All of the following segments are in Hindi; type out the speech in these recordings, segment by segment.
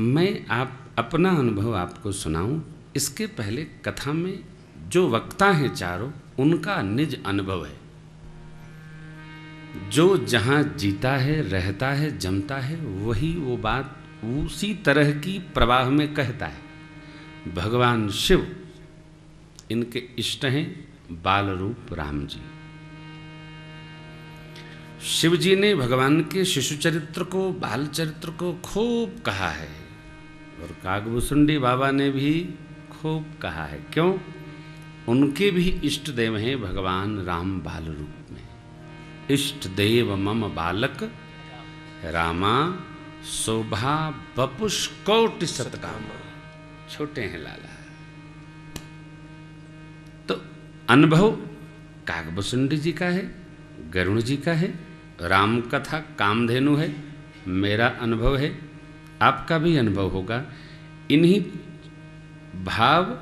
मैं अपना अनुभव आपको सुनाऊं, इसके पहले कथा में जो वक्ता हैं चारों, उनका निज अनुभव है। जो जहाँ जीता है, रहता है, जमता है, वही वो बात उसी तरह की प्रवाह में कहता है। भगवान शिव, इनके इष्ट हैं बाल रूप राम जी। शिव जी ने भगवान के शिशु चरित्र को, बाल चरित्र को खूब कहा है, और कागभूषुंडी बाबा ने भी खूब कहा है। क्यों? उनके भी इष्ट देव हैं भगवान राम बाल रूप में। इष्ट देव मम बालक रामा, शोभा बपुष कोटि सतकामा। छोटे हैं लाला। तो अनुभव कागभूषुंडी जी का है, गरुण जी का है, राम कथा कामधेनु है, मेरा अनुभव है, आपका भी अनुभव होगा। इन्हीं भाव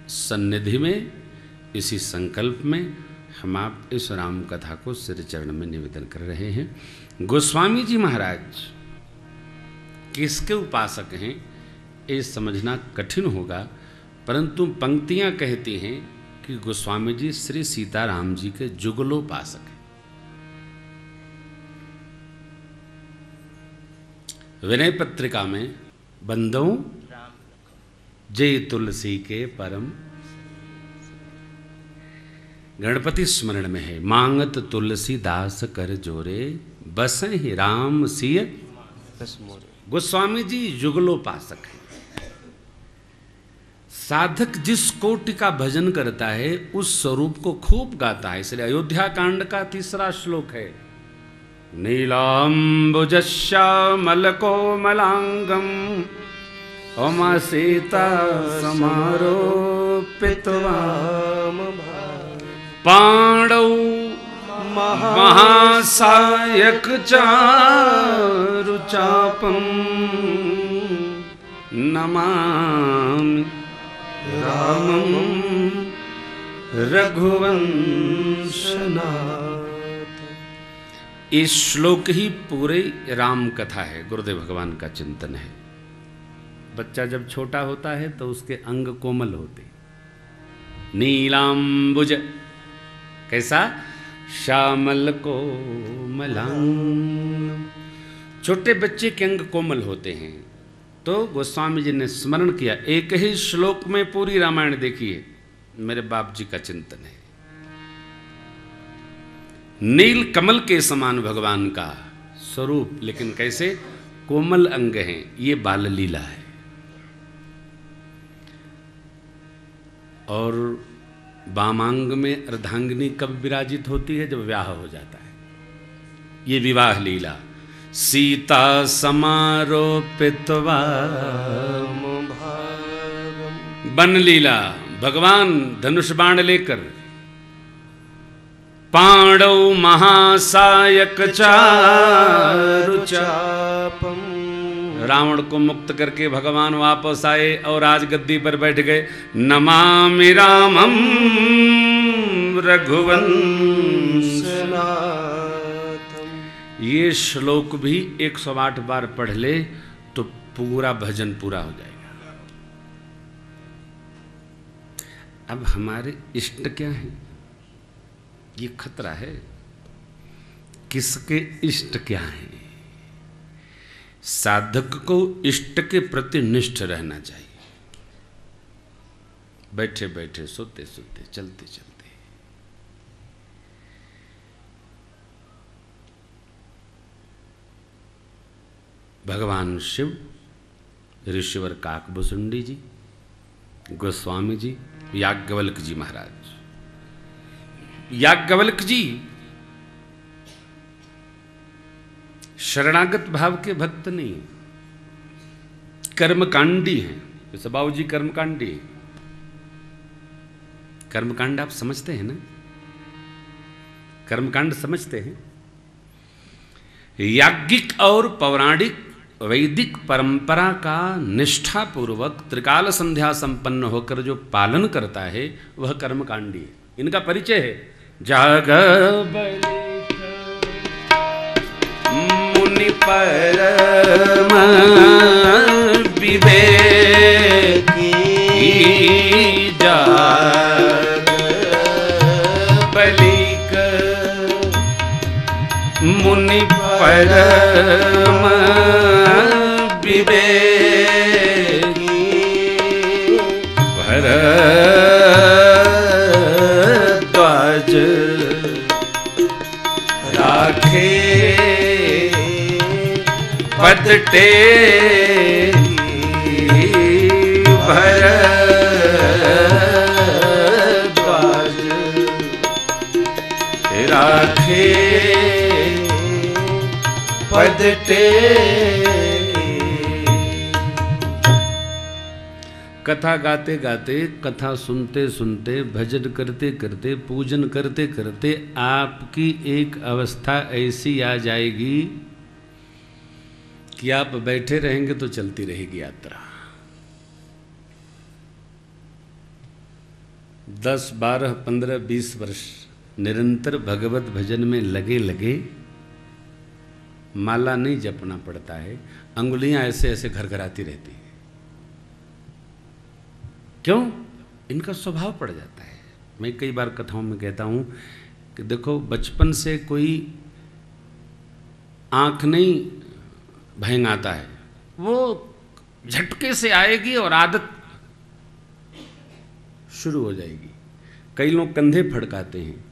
सन्निधि में, इसी संकल्प में हम आप इस राम कथा को सिर चरण में निवेदन कर रहे हैं। गोस्वामी जी महाराज किसके उपासक हैं ये समझना कठिन होगा, परंतु पंक्तियां कहती हैं कि गोस्वामी जी श्री सीताराम जी के जुगलोपासक हैं। विनय पत्रिका में बंदो जय तुलसी के परम, गणपति स्मरण में है, मांगत तुलसी दास कर जोरे, बसें ही राम सिय। गोस्वामी जी युगलोपासक हैं। साधक जिस कोटि का भजन करता है उस स्वरूप को खूब गाता है। इसलिए अयोध्या कांड का 3रा श्लोक है, नीलांबुजश्यामलकोमलांगम उमा सीता समारोपितवाम, पांडव महासायक चारुचापम, नमामि रामं रघुवंशनाथ। इस श्लोक ही पूरे राम कथा है, गुरुदेव भगवान का चिंतन है। बच्चा जब छोटा होता है तो उसके अंग कोमल होते, नीलांबुज कैसा, श्यामल कोमलांग। छोटे बच्चे के अंग कोमल होते हैं। तो गोस्वामी जी ने स्मरण किया, एक ही श्लोक में पूरी रामायण देखी है। मेरे बाप जी का चिंतन है। नील कमल के समान भगवान का स्वरूप, लेकिन कैसे, कोमल अंग हैं। ये बाल लीला है। और वामांग में अर्धांगिनी कब विराजित होती है? जब ब्याह हो जाता है। ये विवाह लीला। सीता समारोपितवा वन लीला, भगवान धनुष बाण लेकर, पांडव महासायक चारुचापम, रावण को मुक्त करके भगवान वापस आए और राजगद्दी पर बैठ गए। नमामि रामं रघुवंशनाथम। ये श्लोक भी 108 बार पढ़ ले तो पूरा भजन पूरा हो जाएगा। अब हमारे इष्ट क्या हैं? ये खतरा है। किसके इष्ट क्या हैं? साधक को इष्ट के प्रति निष्ठ रहना चाहिए। बैठे बैठे, सोते सोते, चलते चलते। भगवान शिव, ऋषिवर काकभूषुंडी जी, गोस्वामी जी, याज्ञवल्क जी महाराज। याज्ञवल्क जी शरणागत भाव के भक्त नहीं, कर्मकांडी हैं। जैसे बाबू जी कर्मकांडी हैं। कर्मकांड आप समझते हैं ना? कर्मकांड समझते हैं? याज्ञिक और पौराणिक वैदिक परंपरा का निष्ठापूर्वक त्रिकाल संध्या संपन्न होकर जो पालन करता है वह कर्मकांडी है। इनका परिचय है, जाग मुनि परम विवेकी जाग बलिक मुनि परम विवेकी भरद्वाज राखे पद टेकी भरद्वाज राखे पद टेकी। कथा गाते गाते, कथा सुनते सुनते, भजन करते करते, पूजन करते करते आपकी एक अवस्था ऐसी आ जाएगी कि आप बैठे रहेंगे तो चलती रहेगी यात्रा। 10, 12, 15, 20 वर्ष निरंतर भगवत भजन में लगे लगे माला नहीं जपना पड़ता है, अंगुलियां ऐसे ऐसे घरघराती रहती हैं। क्यों? इनका स्वभाव पड़ जाता है। मैं कई बार कथाओं में कहता हूं कि देखो, बचपन से कोई आंख नहीं भयंगाता है, वो झटके से आएगी और आदत शुरू हो जाएगी। कई लोग कंधे फड़काते हैं,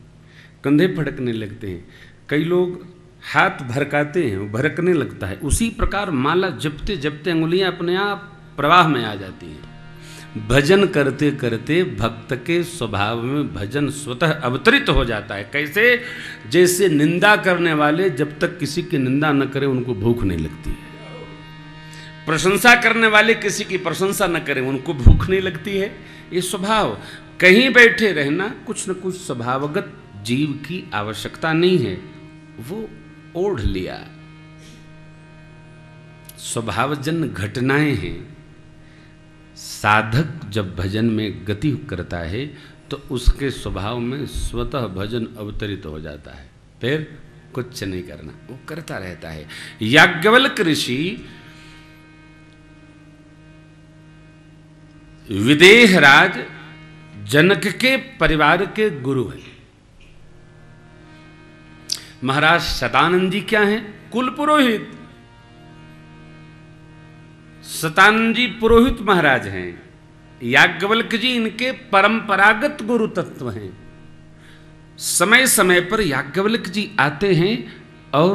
कंधे फड़कने लगते हैं, कई लोग हाथ भरकाते हैं, वो भरकने लगता है। उसी प्रकार माला जपते जपते अंगुलियां अपने आप प्रवाह में आ जाती हैं। भजन करते करते भक्त के स्वभाव में भजन स्वतः अवतरित हो जाता है। कैसे? जैसे निंदा करने वाले जब तक किसी की निंदा न करें उनको भूख नहीं लगती है, प्रशंसा करने वाले किसी की प्रशंसा न करें उनको भूख नहीं लगती है। ये स्वभाव, कहीं बैठे रहना, कुछ न कुछ स्वभावगत जीव की आवश्यकता नहीं है, वो ओढ़ लिया। स्वभावजन्य घटनाएं हैं। साधक जब भजन में गति करता है तो उसके स्वभाव में स्वतः भजन अवतरित हो जाता है, फिर कुछ नहीं करना, वो करता रहता है। याज्ञवल्क्य ऋषि विदेहराज जनक के परिवार के गुरु हैं। महाराज शतानंद जी क्या हैं? कुल पुरोहित। शतानंद जी पुरोहित महाराज हैं। याज्ञवल्क्य जी इनके परंपरागत गुरु तत्व हैं। समय समय पर याज्ञवल्क्य जी आते हैं और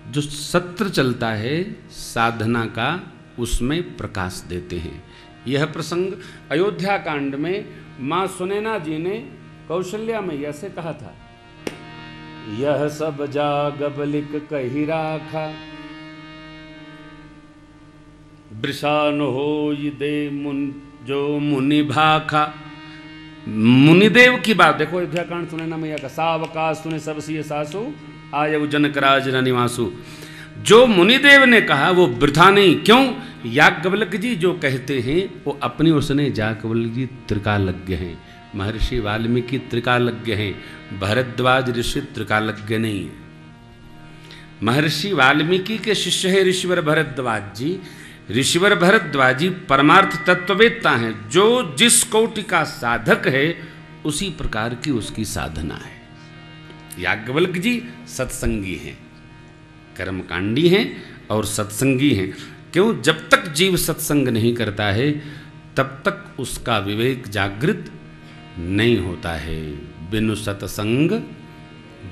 जो सत्र चलता है साधना का, उसमें प्रकाश देते हैं। यह प्रसंग अयोध्या कांड में मां सुनैना जी ने कौशल्या मैया से कहा था। यह सब जागबलिक कही राखा, वृषान हो दे जो मुनि भाखा। मुनिदेव की बात देखो, अयोध्या कांड सुनैना मैया का। सावकाश सुने सब सिय सासु, आयु जनक राज न निवासु। जो मुनिदेव ने कहा वो वृथा नहीं। क्यों? याज्ञवल्क्य जी जो कहते हैं वो अपनी उसने, याज्ञवल्क्य जी त्रिकालज्ञ हैं, महर्षि वाल्मीकि त्रिकालज्ञ हैं, भरद्वाज ऋषि त्रिकालज्ञ नहीं है। महर्षि वाल्मीकि के शिष्य है ऋषिवर भरद्वाज जी। ऋषिवर भरद्वाज जी परमार्थ तत्ववेत्ता हैं। जो जिस कोटि का साधक है उसी प्रकार की उसकी साधना है। याज्ञवल्क्य जी सत्संगी हैं, कर्मकांडी हैं और सत्संगी हैं। क्यों? जब तक जीव सत्संग नहीं करता है तब तक उसका विवेक जागृत नहीं होता है। बिनु सत्संग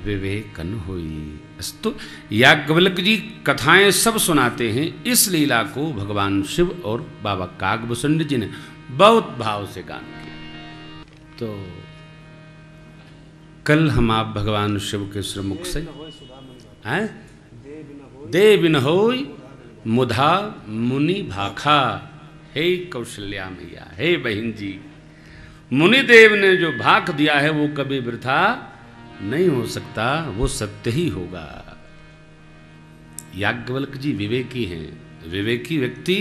विवेकन होई। अस्तु, याज्ञवल्क्य जी कथाएं सब सुनाते हैं। इस लीला को भगवान शिव और बाबा कागभूषण जी ने बहुत भाव से गान किया। तो कल हम आप भगवान शिव के श्रीमुख से दे बिन होय मुधा मुनि भाखा। हे कौशल्या मैया, हे बहन जी, मुनिदेव ने जो भाख दिया है वो कभी वृथा नहीं हो सकता, वो सत्य ही होगा। याज्ञवल्क्य जी विवेकी हैं। विवेकी व्यक्ति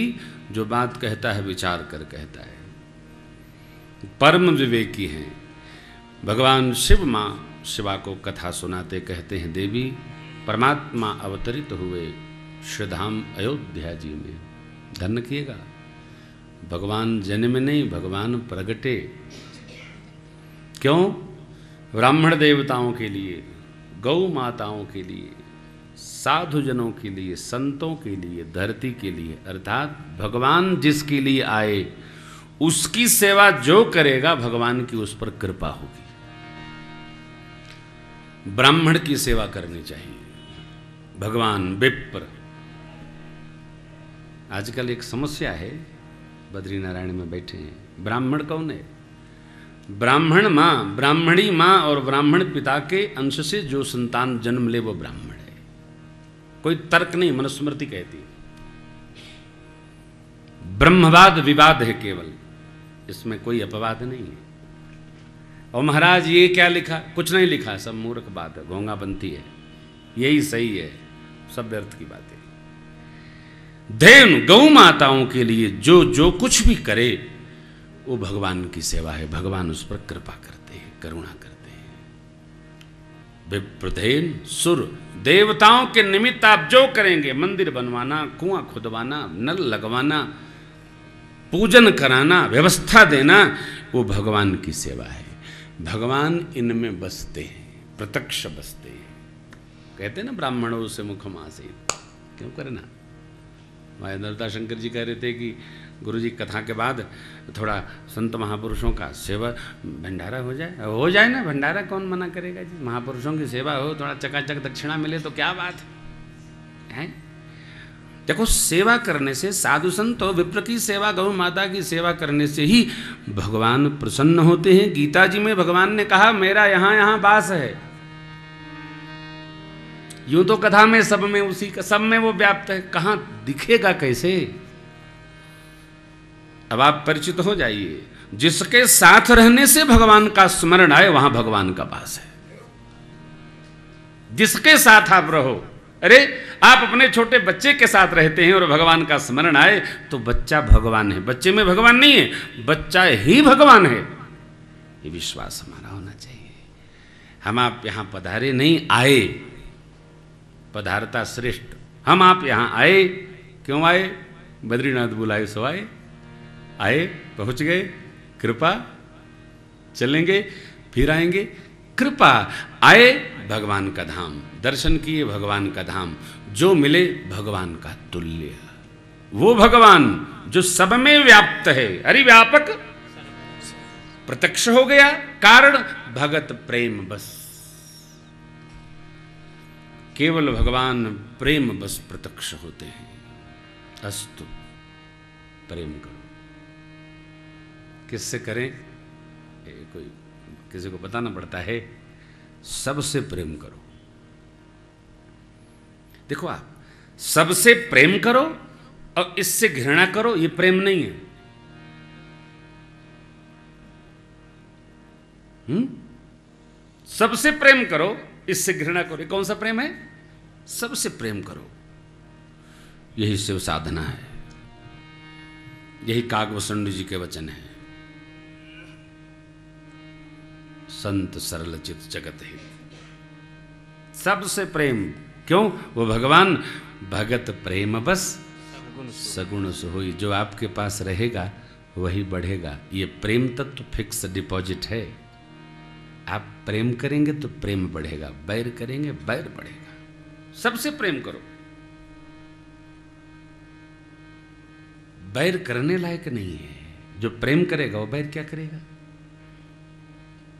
जो बात कहता है विचार कर कहता है, परम विवेकी हैं। भगवान शिव मां शिवा को कथा सुनाते कहते हैं, देवी परमात्मा अवतरित हुए श्रीधाम अयोध्या जी में, धन्य किएगा। भगवान जन्मे नहीं, भगवान प्रगटे। क्यों? ब्राह्मण देवताओं के लिए, गौ माताओं के लिए, साधुजनों के लिए, संतों के लिए, धरती के लिए, अर्थात भगवान जिसके लिए आए उसकी सेवा जो करेगा भगवान की उस पर कृपा होगी। ब्राह्मण की सेवा करनी चाहिए, भगवान, विप्र। आजकल एक समस्या है, बद्रीनारायण में बैठे हैं, ब्राह्मण कौन है? ब्राह्मण माँ, ब्राह्मणी माँ और ब्राह्मण पिता के अंश से जो संतान जन्म ले वो ब्राह्मण है। कोई तर्क नहीं, मनुस्मृति कहती है। ब्रह्मवाद विवाद है केवल, इसमें कोई अपवाद नहीं है। और महाराज ये क्या लिखा? कुछ नहीं लिखा, सब मूर्ख बात है, घोंगा बनती है, यही सही है, सब व्यर्थ की बात है। धेनु गौ माताओं के लिए जो जो कुछ भी करे वो भगवान की सेवा है, भगवान उस पर कृपा करते हैं, करुणा करते हैं। विप्रधेन सुर, देवताओं के निमित्त आप जो करेंगे, मंदिर बनवाना, कुआं खुदवाना, नल लगवाना, पूजन कराना, व्यवस्था देना, वो भगवान की सेवा है। भगवान इनमें बसते हैं, प्रत्यक्ष बसते हैं। कहते हैं ना, ब्राह्मणों से मुखम आसीत, क्यों करे ना। महेंद्रता शंकर जी कह रहे थे कि गुरु जी कथा के बाद थोड़ा संत महापुरुषों का सेवा भंडारा हो जाए ना, भंडारा कौन मना करेगा जी। महापुरुषों की सेवा हो, थोड़ा चकाचक दक्षिणा मिले तो क्या बात है। देखो, सेवा करने से, साधु संत और विप्र की सेवा, गौ माता की सेवा करने से ही भगवान प्रसन्न होते हैं। गीता जी में भगवान ने कहा मेरा यहाँ यहाँ वास है। यूं तो कथा में सब में उसी का, सब में वो व्याप्त है, कहाँ दिखेगा कैसे? अब आप परिचित हो जाइए, जिसके साथ रहने से भगवान का स्मरण आए वहां भगवान का वास है। जिसके साथ आप रहो, अरे आप अपने छोटे बच्चे के साथ रहते हैं और भगवान का स्मरण आए तो बच्चा भगवान है, बच्चे में भगवान नहीं है, बच्चा ही भगवान है। ये विश्वास हमारा होना चाहिए। हम आप यहां पधारे नहीं, आए, पधारता श्रेष्ठ। हम आप यहां आए, क्यों आए? बद्रीनाथ बुलाए सो आए, आए, पहुंच गए, कृपा, चलेंगे फिर आएंगे, कृपा। आए भगवान का धाम, दर्शन किए भगवान का धाम, जो मिले भगवान का तुल्य, वो भगवान जो सब में व्याप्त है, अरिव्यापक, प्रत्यक्ष हो गया। कारण भगत प्रेम बस, केवल भगवान प्रेम बस प्रत्यक्ष होते हैं। अस्तु, प्रेम करो। किससे करें? कोई किसी को बताना पड़ता है? सबसे प्रेम करो। देखो, आप सबसे प्रेम करो और इससे घृणा करो, ये प्रेम नहीं है। सबसे प्रेम करो, इससे घृणा करो, ये कौन सा प्रेम है? सबसे प्रेम करो। यही शिव साधना है, यही काकभूषण जी के वचन है। संत सरल चित जगत है, सबसे प्रेम। क्यों? वो भगवान भगत प्रेम बस सगुण सोई, जो आपके पास रहेगा वही बढ़ेगा। ये प्रेम तत्व फिक्स डिपॉजिट है। आप प्रेम करेंगे तो प्रेम बढ़ेगा, बैर करेंगे बैर बढ़ेगा। सबसे प्रेम करो। बैर करने लायक नहीं है, जो प्रेम करेगा वो बैर क्या करेगा?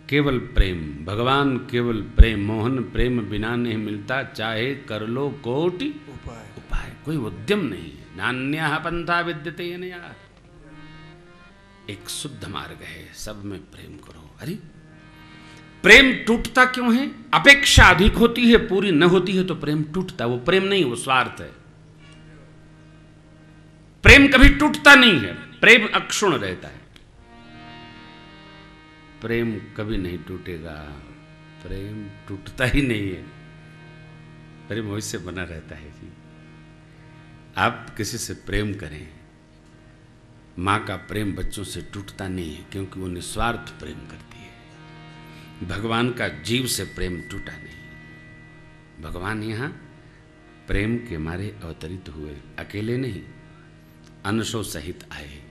केवल प्रेम, भगवान केवल प्रेम। मोहन प्रेम बिना नहीं मिलता, चाहे कर लो कोटि उपाय। कोई उद्यम नहीं है। नान्या पंथा विद्यते अनया, एक शुद्ध मार्ग है, सब में प्रेम करो। अरे प्रेम टूटता क्यों है? अपेक्षा अधिक होती है, पूरी न होती है तो प्रेम टूटता। वो प्रेम नहीं, वो स्वार्थ है। प्रेम कभी टूटता नहीं है, प्रेम अक्षुण रहता है। प्रेम कभी नहीं टूटेगा, प्रेम टूटता ही नहीं है, प्रेम वैसे बना रहता है जी। आप किसी से प्रेम करें, माँ का प्रेम बच्चों से टूटता नहीं है, क्योंकि वो निस्वार्थ प्रेम करती है। भगवान का जीव से प्रेम टूटा नहीं। भगवान यहाँ प्रेम के मारे अवतरित हुए, अकेले नहीं, अंशों सहित आए।